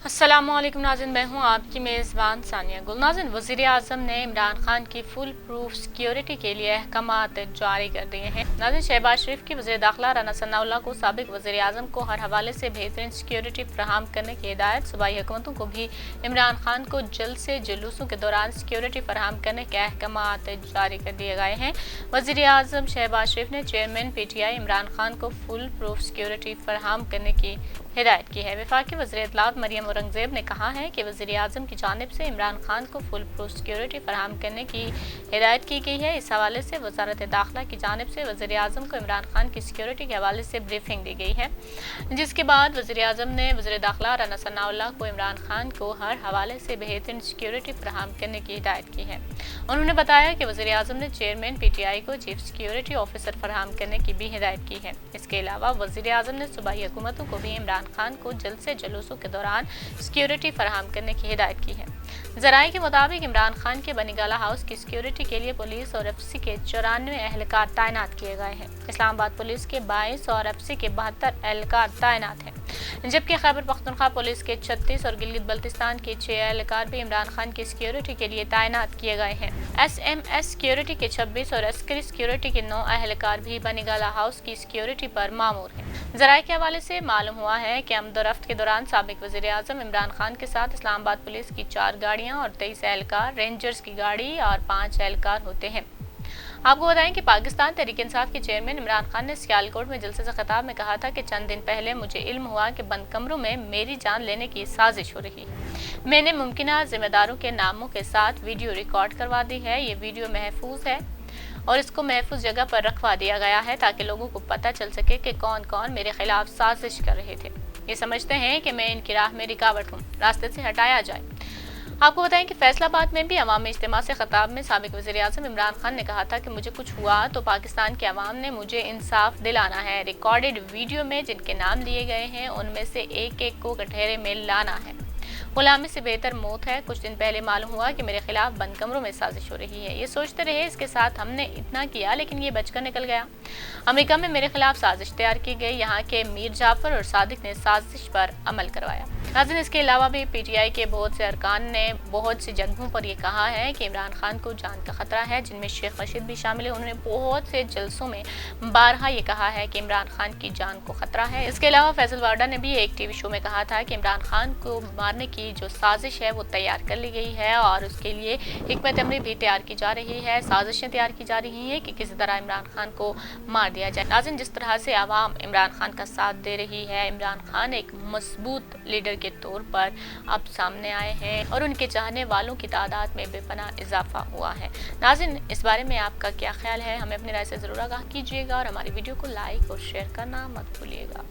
अस्सलाम वालेकुम नाज़रीन, मैं हूँ आपकी मेज़बान सानिया गुल। नाज़रीन, वज़ीर आज़म ने इमरान खान की फुल प्रूफ सिक्योरिटी के लिए अहकामात जारी कर दिए हैं। नाज़रीन, शहबाज शरीफ की वज़ीर दाखिला राना सनाउल्लाह को साबिक वज़ीर आज़म को हर हवाले से बेहतरीन सिक्योरिटी फराहम करने की हिदायत। सूबाई हुकूमतों को भी इमरान खान को जल्द से जुलूसों के दौरान सिक्योरिटी फराहम करने के अहकामात जारी कर दिए गए हैं। वज़ीर आज़म शहबाज शरीफ ने चेयरमैन PTI इमरान खान को फुल प्रूफ सिक्योरिटी फराहम करने की हिदायत की है। वफाकी वज़ीर इत्तलात मरियम औरंगज़ेब ने कहा है कि वज़ीर आज़म की जानिब से इमरान खान को फुल प्रूफ सिक्योरिटी फराहम करने की हिदायत की गई है। इस हवाले से वज़ारत दाखिला की जानिब से वज़ीर आज़म को इमरान खान की सिक्योरिटी के हवाले से ब्रीफिंग दी गई है, जिसके बाद वज़ीर आज़म ने वज़ीर दाखिला राना सनाउल्लाह को इमरान खान को हर हवाले से बेहतरीन सिक्योरिटी फराहम करने की हिदायत की है। उन्होंने बताया कि वज़ीर आज़म ने चेयरमैन PTI को चीफ सिक्योरिटी ऑफिसर फराहम करने की भी हिदायत की है। इसके अलावा वज़ीर आज़म ने सूबाई हुकूमतों को भी इमरान खान को जल्द से जुलूसों के दौरान सिक्योरिटी फराहम करने की हिदायत की है। ज़राए के मुताबिक इमरान खान के बनीगाला हाउस की सिक्योरिटी के लिए पुलिस और FC के 94 एहलकार तैनात किए गए हैं। इस्लामाबाद पुलिस के 22 और FC के 72 एहलकार तैनात हैं, जबकि खैबर पख्तूनख्वा पुलिस के 36 और गिलगित बल्तिस्तान के 6 एहलकार भी इमरान खान की सिक्योरिटी के लिए तैनात किए गए हैं। SMS सिक्योरिटी के 26 और अस्करी सिक्योरिटी के 9 एहलकार भी बनीगाला हाउस की सिक्योरिटी पर मामूर हैं। ज़राए के हवाले से मालूम हुआ है कि आमदोरफ्त के दौरान साबिक वज़ीर आज़म इमरान खान के साथ इस्लामाबाद पुलिस की 4 गाड़ियाँ और 23 एहलकार, रेंजर्स की गाड़ी और 5 एहलकार होते हैं। आपको बताएं कि पाकिस्तान तहरीक इंसाफ के चेयरमैन इमरान खान ने सियालकोट में जलसे से खिताब में कहा था कि चंद दिन पहले मुझे इल्म हुआ कि बंद कमरों में मेरी जान लेने की साजिश हो रही है। मैंने मुमकिना जिम्मेदारों के नामों के साथ वीडियो रिकॉर्ड करवा दी है। ये वीडियो महफूज है और इसको महफूज जगह पर रखवा दिया गया है ताकि लोगों को पता चल सके कि कौन कौन मेरे खिलाफ साजिश कर रहे थे। ये समझते हैं कि मैं इनकी राह में रुकावट हूँ, रास्ते से हटाया जाए। आपको बताएं कि फैसलाबाद में भी अवामी इज्तिमा से खिताब में साबिक वज़ीर आज़म इमरान खान ने कहा था कि मुझे कुछ हुआ तो पाकिस्तान के अवाम ने मुझे इंसाफ दिलाना है। रिकॉर्डेड वीडियो में जिनके नाम लिए गए हैं उनमें से एक एक को कटहरे में लाना है। गुलामी से बेहतर मौत है। कुछ दिन पहले मालूम हुआ कि मेरे खिलाफ बंद कमरों में साजिश हो रही है। ये सोचते रहे इसके साथ हमने इतना किया लेकिन ये बचकर निकल गया। अमेरिका में मेरे खिलाफ साजिश तैयार की गई। यहाँ के मीर जाफर और सादिक ने साजिश पर अमल करवाया। नाज़रीन, इसके अलावा भी PTI के बहुत से अरकान ने बहुत सी जगहों पर यह कहा है कि इमरान खान को जान का खतरा है, जिनमें शेख रशीद भी शामिल है। उन्होंने बहुत से जलसों में बारहा ये कहा है कि इमरान खान की जान को खतरा है। इसके अलावा फैसल वाडा ने भी एक TV शो में कहा था कि इमरान खान को मारने की जो साजिश है वो तैयार कर ली गई है और उसके लिए हिकमत अमली भी तैयार की जा रही है, साजिशें तैयार की जा रही हैं कि किसी तरह इमरान खान को मार दिया जाए। नाज़रीन, जिस तरह से आवाम इमरान खान का साथ दे रही है, इमरान खान एक मजबूत लीडर के तौर पर अब सामने आए हैं और उनके चाहने वालों की तादाद में बेपनाह इजाफा हुआ है। नाज़रीन, इस बारे में आपका क्या ख्याल है? हमें अपनी राय से ज़रूर आगाह कीजिएगा और हमारी वीडियो को लाइक और शेयर करना मत भूलिएगा।